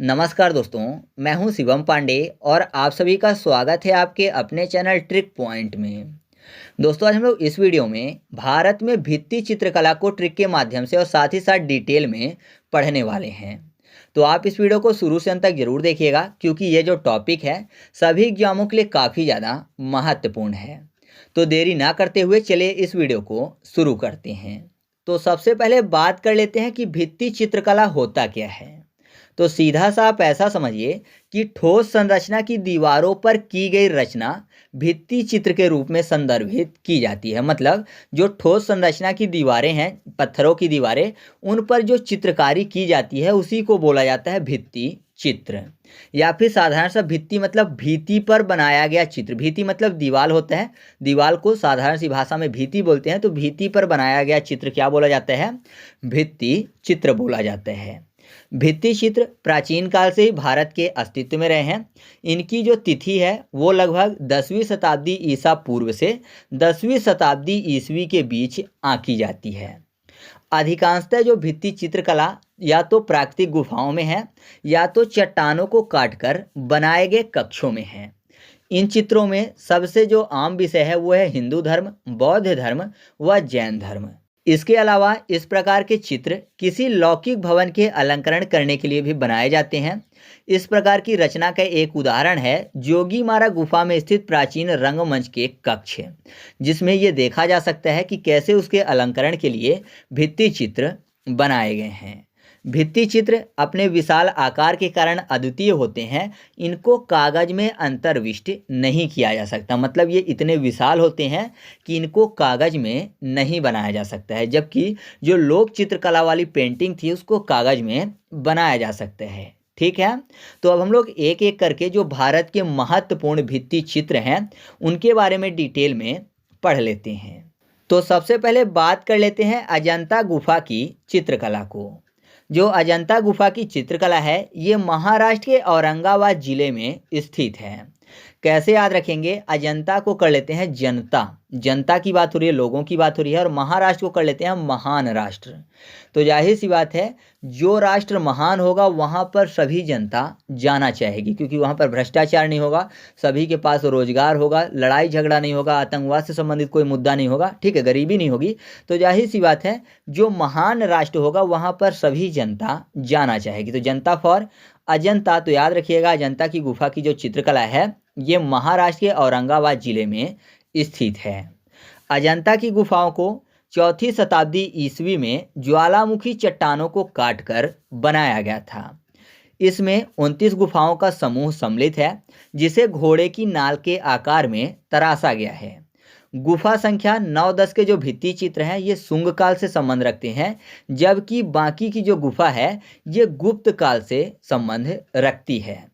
नमस्कार दोस्तों, मैं हूं शिवम पांडे और आप सभी का स्वागत है आपके अपने चैनल ट्रिक पॉइंट में। दोस्तों, आज हम लोग इस वीडियो में भारत में भित्ति चित्रकला को ट्रिक के माध्यम से और साथ ही साथ डिटेल में पढ़ने वाले हैं। तो आप इस वीडियो को शुरू से अंत तक जरूर देखिएगा, क्योंकि ये जो टॉपिक है सभी एग्जामों के लिए काफ़ी ज़्यादा महत्वपूर्ण है। तो देरी ना करते हुए चलिए इस वीडियो को शुरू करते हैं। तो सबसे पहले बात कर लेते हैं कि भित्ति चित्रकला होता क्या है। तो सीधा सा आप ऐसा समझिए कि ठोस संरचना की दीवारों पर की गई रचना भित्ति चित्र के रूप में संदर्भित की जाती है। मतलब जो ठोस संरचना की दीवारें हैं, पत्थरों की दीवारें, उन पर जो चित्रकारी की जाती है उसी को बोला जाता है भित्ति चित्र। या फिर साधारण सा भित्ति मतलब भीति पर बनाया गया चित्र। भीति मतलब दीवार होता है, दीवार को साधारण सी भाषा में भीति बोलते हैं। तो भीति पर बनाया गया चित्र क्या बोला जाता है? भित्ति चित्र बोला जाता है। भित्ति चित्र प्राचीन काल से ही भारत के अस्तित्व में रहे हैं। इनकी जो तिथि है वो लगभग 10वीं शताब्दी ईसा पूर्व से 10वीं शताब्दी ईसवी के बीच आंकी जाती है। अधिकांशतः जो भित्ति चित्रकला या तो प्राकृतिक गुफाओं में है या तो चट्टानों को काटकर बनाए गए कक्षों में है। इन चित्रों में सबसे जो आम विषय है वो है हिंदू धर्म, बौद्ध धर्म व जैन धर्म। इसके अलावा इस प्रकार के चित्र किसी लौकिक भवन के अलंकरण करने के लिए भी बनाए जाते हैं। इस प्रकार की रचना का एक उदाहरण है जोगीमारा गुफा में स्थित प्राचीन रंगमंच के कक्ष, जिसमें ये देखा जा सकता है कि कैसे उसके अलंकरण के लिए भित्ति चित्र बनाए गए हैं। भित्ति चित्र अपने विशाल आकार के कारण अद्वितीय होते हैं। इनको कागज में अंतर्विष्ट नहीं किया जा सकता। मतलब ये इतने विशाल होते हैं कि इनको कागज में नहीं बनाया जा सकता है, जबकि जो लोक चित्रकला वाली पेंटिंग थी उसको कागज में बनाया जा सकता है। ठीक है, तो अब हम लोग एक एक करके जो भारत के महत्वपूर्ण भित्ति चित्र हैं उनके बारे में डिटेल में पढ़ लेते हैं। तो सबसे पहले बात कर लेते हैं अजंता गुफा की चित्रकला को। जो अजंता गुफा की चित्रकला है ये महाराष्ट्र के औरंगाबाद जिले में स्थित है। कैसे याद रखेंगे? अजंता को कर लेते हैं जनता, जनता की बात हो रही है, लोगों की बात हो रही है, और महाराष्ट्र को कर लेते हैं महान राष्ट्र। तो जाहिर सी बात है जो राष्ट्र महान होगा वहाँ पर सभी जनता जाना चाहेगी, क्योंकि वहाँ पर भ्रष्टाचार नहीं होगा, सभी के पास रोजगार होगा, लड़ाई झगड़ा नहीं होगा, आतंकवाद से संबंधित कोई मुद्दा नहीं होगा, ठीक है, गरीबी नहीं होगी। तो जाहिर सी बात है जो महान राष्ट्र होगा वहाँ पर सभी जनता जाना चाहेगी। तो जनता फॉर अजंता। तो याद रखिएगा अजंता की गुफा की जो चित्रकला है ये महाराष्ट्र के औरंगाबाद जिले में स्थित है। अजंता की गुफाओं को 4वीं शताब्दी ईस्वी में ज्वालामुखी चट्टानों को काटकर बनाया गया था। इसमें 29 गुफाओं का समूह सम्मिलित है, जिसे घोड़े की नाल के आकार में तराशा गया है। गुफा संख्या 9-10 के जो भित्ति चित्र हैं ये शुंग काल से संबंध रखते हैं, जबकि बाकी की जो गुफा है ये गुप्त काल से संबंध रखती है।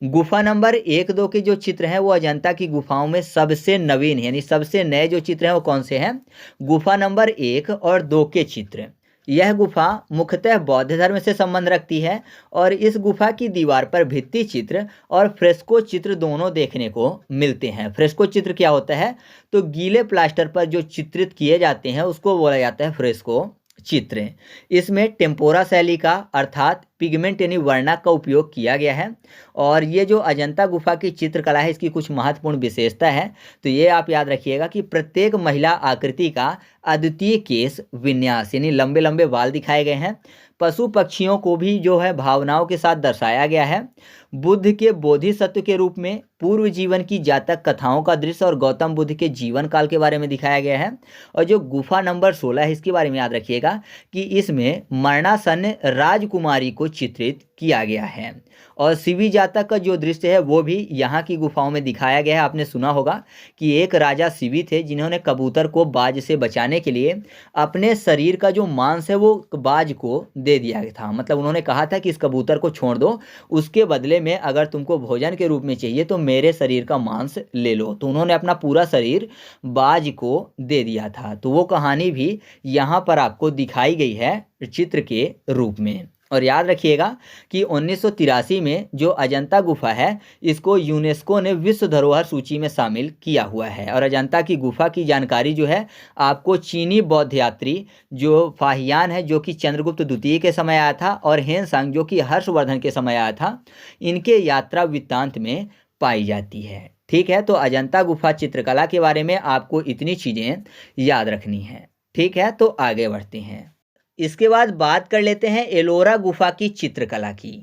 गुफा नंबर 1-2 के जो चित्र हैं वो अजंता की गुफाओं में सबसे नवीन यानी सबसे नए जो चित्र हैं वो कौन से हैं? गुफा नंबर 1 और 2 के चित्र। यह गुफा मुख्यतः बौद्ध धर्म से संबंध रखती है और इस गुफा की दीवार पर भित्ति चित्र और फ्रेस्को चित्र दोनों देखने को मिलते हैं। फ्रेस्को चित्र क्या होता है? तो गीले प्लास्टर पर जो चित्रित किए जाते हैं उसको बोला जाता है फ्रेस्को चित्र। इसमें टेम्पोरा शैली का अर्थात पिगमेंट यानी वर्णक का उपयोग किया गया है। और ये जो अजंता गुफा की चित्रकला है इसकी कुछ महत्वपूर्ण विशेषता है। तो ये आप याद रखिएगा कि प्रत्येक महिला आकृति का अद्वितीय केश विन्यास यानी लंबे लंबे बाल दिखाए गए हैं। पशु पक्षियों को भी जो है भावनाओं के साथ दर्शाया गया है। बुद्ध के बोधिसत्व के रूप में पूर्व जीवन की जातक कथाओं का दृश्य और गौतम बुद्ध के जीवन काल के बारे में दिखाया गया है। और जो गुफा नंबर 16 है इसके बारे में याद रखिएगा कि इसमें मरणासन्न राजकुमारी को चित्रित किया गया है। और शिवी जातक का जो दृश्य है वो भी यहाँ की गुफाओं में दिखाया गया है। आपने सुना होगा कि एक राजा शिवी थे जिन्होंने कबूतर को बाज से बचाने के लिए अपने शरीर का जो मांस है वो बाज को दे दिया था। मतलब उन्होंने कहा था कि इस कबूतर को छोड़ दो, उसके बदले में अगर तुमको भोजन के रूप में चाहिए तो मेरे शरीर का मांस ले लो। तो उन्होंने अपना पूरा शरीर बाज को दे दिया था। तो वो कहानी भी यहाँ पर आपको दिखाई गई है चित्र के रूप में। और याद रखिएगा कि 1983 में जो अजंता गुफा है इसको यूनेस्को ने विश्व धरोहर सूची में शामिल किया हुआ है। और अजंता की गुफा की जानकारी जो है आपको चीनी बौद्ध यात्री जो फाहियान है जो कि चंद्रगुप्त द्वितीय के समय आया था और हेनसांग जो कि हर्षवर्धन के समय आया था, इनके यात्रा वृत्तांत में पाई जाती है। ठीक है, तो अजंता गुफा चित्रकला के बारे में आपको इतनी चीज़ें याद रखनी है। ठीक है, तो आगे बढ़ते हैं। इसके बाद बात कर लेते हैं एलोरा गुफा की चित्रकला की।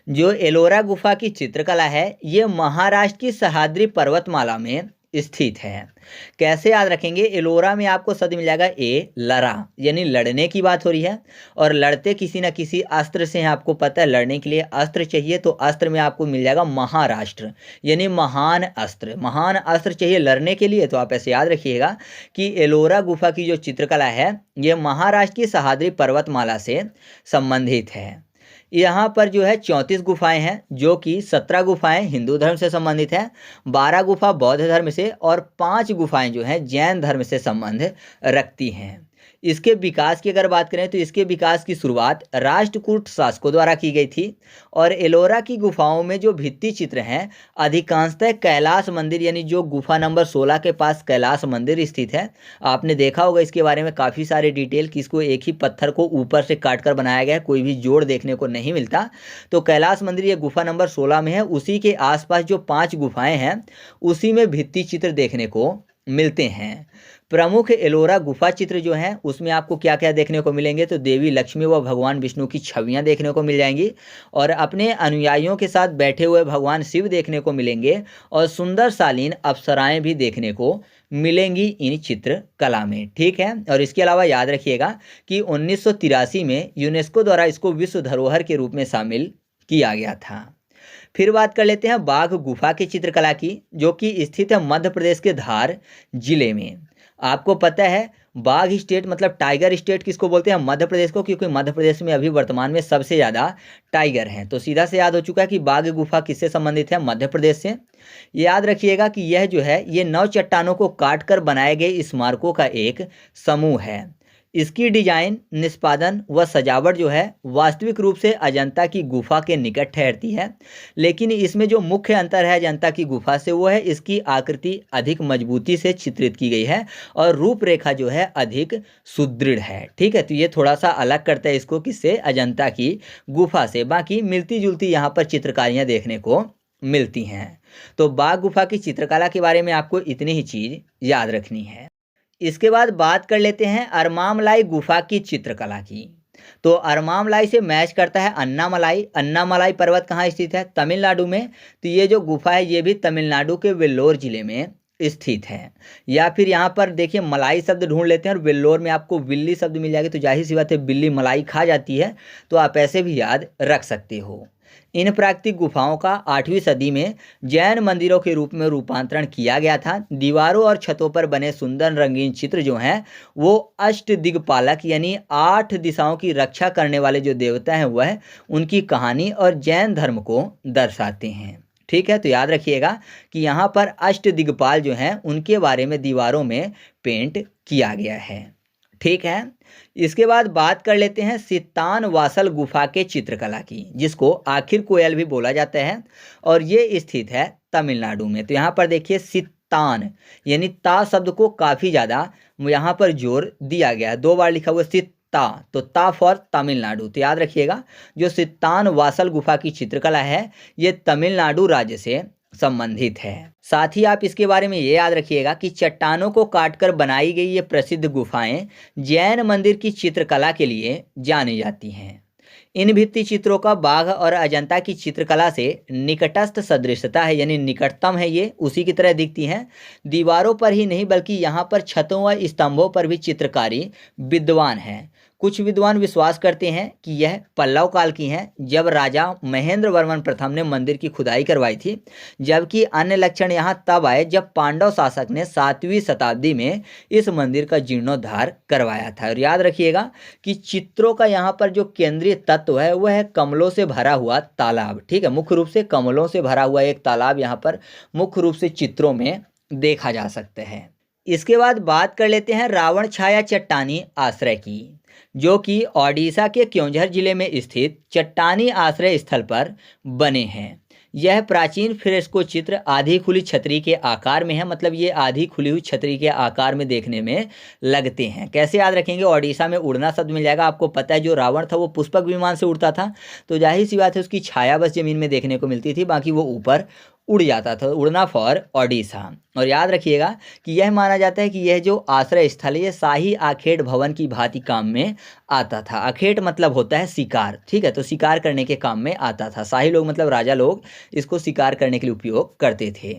जो एलोरा गुफा की चित्रकला है ये महाराष्ट्र की सह्याद्री पर्वतमाला में स्थित है। कैसे याद रखेंगे? एलोरा में आपको शब्द मिल जाएगा लड़ा, यानी लड़ने की बात हो रही है और लड़ते किसी न किसी अस्त्र से हैं। आपको पता है लड़ने के लिए अस्त्र चाहिए, तो अस्त्र में आपको मिल जाएगा महाराष्ट्र, यानी महान अस्त्र। महान अस्त्र चाहिए लड़ने के लिए, तो आप ऐसे याद रखिएगा कि एलोरा गुफा की जो चित्रकला है ये महाराष्ट्र की सह्याद्री पर्वतमाला से संबंधित है। यहाँ पर जो है 34 गुफाएं हैं, जो कि 17 गुफाएं हिंदू धर्म से संबंधित हैं, 12 गुफा बौद्ध धर्म से और 5 गुफाएं जो हैं जैन धर्म से संबंध रखती हैं। इसके विकास की अगर बात करें तो इसके विकास की शुरुआत राष्ट्रकूट शासकों द्वारा की गई थी। और एलोरा की गुफाओं में जो भित्ति चित्र हैं अधिकांशतः कैलाश मंदिर, यानी जो गुफा नंबर 16 के पास कैलाश मंदिर स्थित है, आपने देखा होगा इसके बारे में काफ़ी सारे डिटेल कि इसको एक ही पत्थर को ऊपर से काट कर बनाया गया है, कोई भी जोड़ देखने को नहीं मिलता। तो कैलाश मंदिर ये गुफा नंबर 16 में है। उसी के आसपास जो 5 गुफाएं हैं उसी में भित्ति चित्र देखने को मिलते हैं। प्रमुख एलोरा गुफा चित्र जो हैं उसमें आपको क्या क्या देखने को मिलेंगे? तो देवी लक्ष्मी व भगवान विष्णु की छवियां देखने को मिल जाएंगी और अपने अनुयायियों के साथ बैठे हुए भगवान शिव देखने को मिलेंगे और सुंदर शालीन अप्सराएं भी देखने को मिलेंगी इन चित्रकला में। ठीक है, और इसके अलावा याद रखिएगा कि 1983 में यूनेस्को द्वारा इसको विश्व धरोहर के रूप में शामिल किया गया था। फिर बात कर लेते हैं बाघ गुफा की चित्रकला की, जो कि स्थित है मध्य प्रदेश के धार जिले में। आपको पता है बाघ स्टेट मतलब टाइगर स्टेट किसको बोलते हैं? मध्य प्रदेश को, क्योंकि मध्य प्रदेश में अभी वर्तमान में सबसे ज़्यादा टाइगर हैं। तो सीधा से याद हो चुका है कि बाघ गुफा किससे संबंधित है? मध्य प्रदेश से। याद रखिएगा कि यह जो है ये 9 चट्टानों को काट कर बनाए गए स्मारकों का एक समूह है। इसकी डिजाइन, निष्पादन व सजावट जो है वास्तविक रूप से अजंता की गुफा के निकट ठहरती है, लेकिन इसमें जो मुख्य अंतर है अजंता की गुफा से वो है इसकी आकृति अधिक मजबूती से चित्रित की गई है और रूपरेखा जो है अधिक सुदृढ़ है। ठीक है, तो ये थोड़ा सा अलग करता है इसको किससे? अजंता की गुफा से। बाकी मिलती जुलती यहाँ पर चित्रकारियाँ देखने को मिलती हैं। तो बाघ गुफा की चित्रकला के बारे में आपको इतनी ही चीज़ याद रखनी है। इसके बाद बात कर लेते हैं अरमामलाई गुफा की चित्रकला की। तो अरमामलाई से मैच करता है अन्नामलाई। अन्नामलाई पर्वत कहाँ स्थित है? तमिलनाडु में। तो ये जो गुफा है ये भी तमिलनाडु के वेल्लोर जिले में स्थित है। या फिर यहाँ पर देखिए मलाई शब्द ढूंढ लेते हैं और वेल्लोर में आपको बिल्ली शब्द मिल जाएगी, तो जाहिर सी बात है बिल्ली मलाई खा जाती है, तो आप ऐसे भी याद रख सकते हो। इन प्राकृतिक गुफाओं का 8वीं सदी में जैन मंदिरों के रूप में रूपांतरण किया गया था। दीवारों और छतों पर बने सुंदर रंगीन चित्र जो हैं वो अष्ट दिग्पालक यानी 8 दिशाओं की रक्षा करने वाले जो देवता हैं वह उनकी कहानी और जैन धर्म को दर्शाते हैं। ठीक है, तो याद रखिएगा कि यहाँ पर अष्ट दिग्पाल जो हैं उनके बारे में दीवारों में पेंट किया गया है। ठीक है, इसके बाद बात कर लेते हैं सित्तान वासल गुफा के चित्रकला की, जिसको आखिर कोयल भी बोला जाता है और ये स्थित है तमिलनाडु में। तो यहाँ पर देखिए सित्तान यानी ता शब्द को काफ़ी ज़्यादा यहाँ पर जोर दिया गया है, 2 बार लिखा हुआ सित्ता, तो ता फॉर तमिलनाडु। तो याद रखिएगा जो सित्तान वासल गुफा की चित्रकला है ये तमिलनाडु राज्य से संबंधित है। साथ ही आप इसके बारे में ये याद रखिएगा कि चट्टानों को काटकर बनाई गई ये प्रसिद्ध गुफाएं जैन मंदिर की चित्रकला के लिए जानी जाती हैं। इन भित्ति चित्रों का बाघ और अजंता की चित्रकला से निकटस्थ सदृशता है, यानी निकटतम है, ये उसी की तरह दिखती हैं। दीवारों पर ही नहीं बल्कि यहाँ पर छतों व स्तंभों पर भी चित्रकारी विद्वान है। कुछ विद्वान विश्वास करते हैं कि यह पल्लव काल की हैं, जब राजा महेंद्र वर्मन प्रथम ने मंदिर की खुदाई करवाई थी, जबकि अन्य लक्षण यहाँ तब आए जब पांडव शासक ने 7वीं शताब्दी में इस मंदिर का जीर्णोद्धार करवाया था। और याद रखिएगा कि चित्रों का यहाँ पर जो केंद्रीय तत्व है वह है कमलों से भरा हुआ तालाब। ठीक है, मुख्य रूप से कमलों से भरा हुआ एक तालाब यहाँ पर मुख्य रूप से चित्रों में देखा जा सकता है। इसके बाद बात कर लेते हैं रावण छाया चट्टानी आश्रय की। जो कि ओडिशा के क्योंझर जिले में स्थित चट्टानी आश्रय स्थल पर बने हैं। यह प्राचीन फ्रेस्को चित्र आधी खुली छतरी के आकार में है, मतलब ये आधी खुली हुई छतरी के आकार में देखने में लगते हैं। कैसे याद रखेंगे, ओडिशा में उड़ना शब्द मिल जाएगा। आपको पता है जो रावण था वो पुष्पक विमान से उड़ता था, तो जाहिर सी बात है उसकी छाया बस जमीन में देखने को मिलती थी, बाकी वो ऊपर उड़ जाता था। उड़ना फॉर ओडिशा। और याद रखिएगा कि यह माना जाता है कि यह जो आश्रय स्थल है ये शाही आखेट भवन की भांति काम में आता था। आखेट मतलब होता है शिकार, ठीक है, तो शिकार करने के काम में आता था। शाही लोग मतलब राजा लोग इसको शिकार करने के लिए उपयोग करते थे।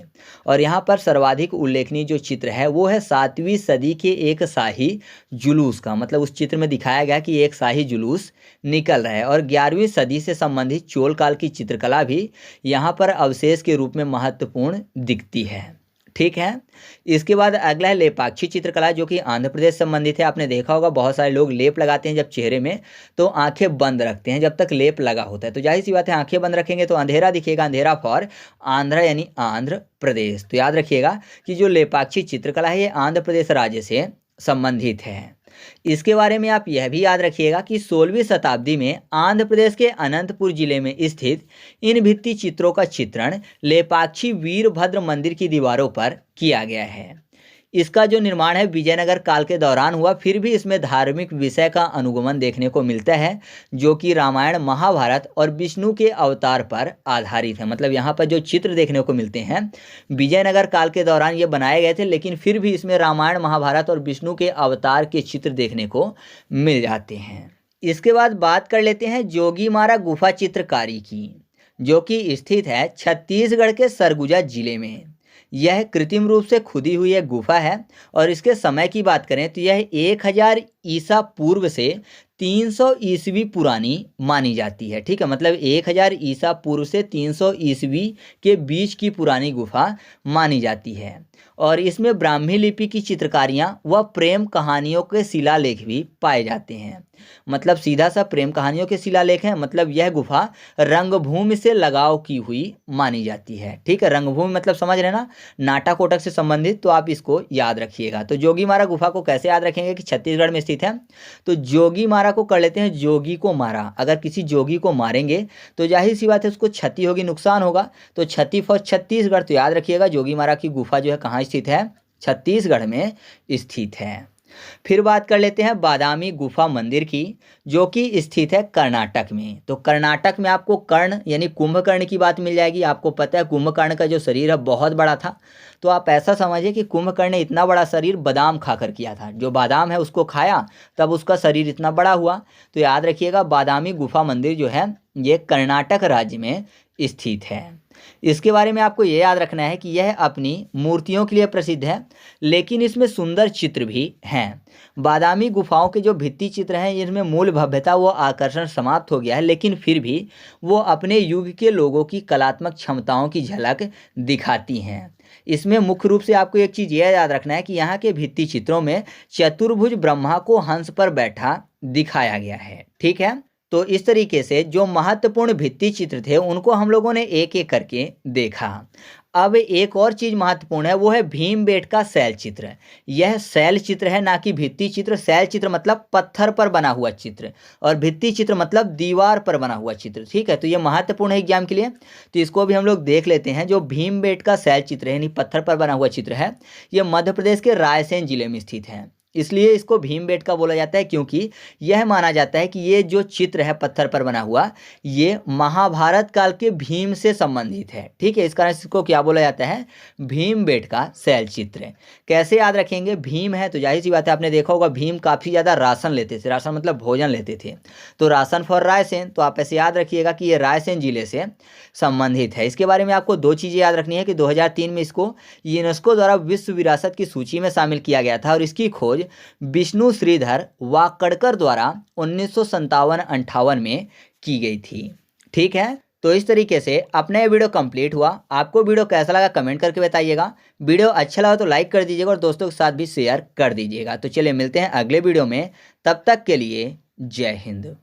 और यहाँ पर सर्वाधिक उल्लेखनीय जो चित्र है वो है 7वीं सदी के एक शाही जुलूस का, मतलब उस चित्र में दिखाया गया कि एक शाही जुलूस निकल रहा है। और 11वीं सदी से संबंधित चोल काल की चित्रकला भी यहाँ पर अवशेष के रूप में महत्वपूर्ण दिखती है। ठीक है, इसके बाद अगला है लेपाक्षी चित्रकला, जो कि आंध्र प्रदेश संबंधित है। आपने देखा होगा बहुत सारे लोग लेप लगाते हैं जब चेहरे में, तो आंखें बंद रखते हैं जब तक लेप लगा होता है। तो जाहिर सी बात है आंखें बंद रखेंगे तो अंधेरा दिखेगा, अंधेरा फॉर आंध्र यानी आंध्र प्रदेश। तो याद रखिएगा कि जो लेपाक्षी चित्रकला है ये आंध्र प्रदेश राज्य से संबंधित है। इसके बारे में आप यह भी याद रखिएगा कि 16वीं शताब्दी में आंध्र प्रदेश के अनंतपुर जिले में स्थित इन भित्ति चित्रों का चित्रण लेपाक्षी वीरभद्र मंदिर की दीवारों पर किया गया है। इसका जो निर्माण है विजयनगर काल के दौरान हुआ, फिर भी इसमें धार्मिक विषय का अनुगमन देखने को मिलता है, जो कि रामायण महाभारत और विष्णु के अवतार पर आधारित है। मतलब यहाँ पर जो चित्र देखने को मिलते हैं विजयनगर काल के दौरान ये बनाए गए थे, लेकिन फिर भी इसमें रामायण महाभारत और विष्णु के अवतार के चित्र देखने को मिल जाते हैं। इसके बाद बात कर लेते हैं जोगीमारा गुफा चित्रकारी की, जो कि स्थित है छत्तीसगढ़ के सरगुजा जिले में। यह कृत्रिम रूप से खुदी हुई एक गुफा है और इसके समय की बात करें तो यह 1000 ईसा पूर्व से 300 ईस्वी पुरानी मानी जाती है। ठीक है, मतलब 1000 ईसा पूर्व से 300 ईस्वी के बीच की पुरानी गुफा मानी जाती है। और इसमें ब्राह्मी लिपि की चित्रकारियाँ व प्रेम कहानियों के शिलालेख भी पाए जाते हैं। मतलब सीधा सा प्रेम कहानियों के शिलालेख हैं। मतलब यह गुफा रंगभूमि से लगाव की हुई मानी जाती है। ठीक है, रंगभूमि मतलब समझ रहे ना, नाटक कोटक से संबंधित, तो आप इसको याद रखिएगा। तो जोगीमारा गुफा को कैसे याद रखेंगे कि छत्तीसगढ़ में स्थित है, तो जोगीमारा को कर लेते हैं जोगी को मारा। अगर किसी जोगी को मारेंगे तो जाहिर सी बात है उसको क्षति होगी, नुकसान होगा, तो क्षति फॉर छत्तीसगढ़। तो याद रखिएगा जोगीमारा की गुफा जो है कहाँ स्थित है, छत्तीसगढ़ में स्थित है। फिर बात कर लेते हैं बादामी गुफा मंदिर की, जो कि स्थित है कर्नाटक में। तो कर्नाटक में आपको कर्ण यानी कुंभकर्ण की बात मिल जाएगी। आपको पता है कुंभकर्ण का जो शरीर है बहुत बड़ा था, तो आप ऐसा समझिए कि कुंभकर्ण ने इतना बड़ा शरीर बादाम खाकर किया था। जो बादाम है उसको खाया तब उसका शरीर इतना बड़ा हुआ। तो याद रखिएगा बादामी गुफा मंदिर जो है ये कर्नाटक राज्य में स्थित है। इसके बारे में आपको ये याद रखना है कि यह अपनी मूर्तियों के लिए प्रसिद्ध है, लेकिन इसमें सुंदर चित्र भी हैं। बादामी गुफाओं के जो भित्ति चित्र हैं इनमें मूल भव्यता व आकर्षण समाप्त हो गया है, लेकिन फिर भी वो अपने युग के लोगों की कलात्मक क्षमताओं की झलक दिखाती हैं। इसमें मुख्य रूप से आपको एक चीज़ यह याद रखना है कि यहाँ के भित्ति चित्रों में चतुर्भुज ब्रह्मा को हंस पर बैठा दिखाया गया है। ठीक है, तो इस तरीके से जो महत्वपूर्ण भित्ति चित्र थे उनको हम लोगों ने एक एक करके देखा। अब एक और चीज़ महत्वपूर्ण है, वो है भीमबेटका शैल चित्र। यह शैल चित्र है, ना कि भित्ति चित्र। शैल चित्र मतलब पत्थर पर बना हुआ चित्र, और भित्ति चित्र मतलब दीवार पर बना हुआ चित्र। ठीक है, तो ये महत्वपूर्ण है एग्जाम के लिए, तो इसको भी हम लोग देख लेते हैं। जो भीमबेटका शैल चित्र है यानी पत्थर पर बना हुआ चित्र है, ये मध्य प्रदेश के रायसेन जिले में स्थित है। इसलिए इसको भीमबेटका बोला जाता है, क्योंकि यह माना जाता है कि ये जो चित्र है पत्थर पर बना हुआ ये महाभारत काल के भीम से संबंधित है। ठीक है, इस कारण इसको क्या बोला जाता है, भीमबेटका शैल चित्र। कैसे याद रखेंगे, भीम है तो जाहिर सी बात है आपने देखा होगा भीम काफ़ी ज़्यादा राशन लेते थे। राशन मतलब भोजन लेते थे, तो राशन फॉर रायसेन, तो आप ऐसे याद रखिएगा कि ये रायसेन जिले से संबंधित है। इसके बारे में आपको दो चीज़ें याद रखनी है कि 2003 में इसको यूनेस्को द्वारा विश्व विरासत की सूची में शामिल किया गया था, और इसकी खोज विष्णु श्रीधर वाकड़कर द्वारा 1957-58 में की गई थी। ठीक है, तो इस तरीके से अपना ये वीडियो कंप्लीट हुआ। आपको वीडियो कैसा लगा कमेंट करके बताइएगा। वीडियो अच्छा लगा तो लाइक कर दीजिएगा और दोस्तों के साथ भी शेयर कर दीजिएगा। तो चलिए मिलते हैं अगले वीडियो में, तब तक के लिए जय हिंद।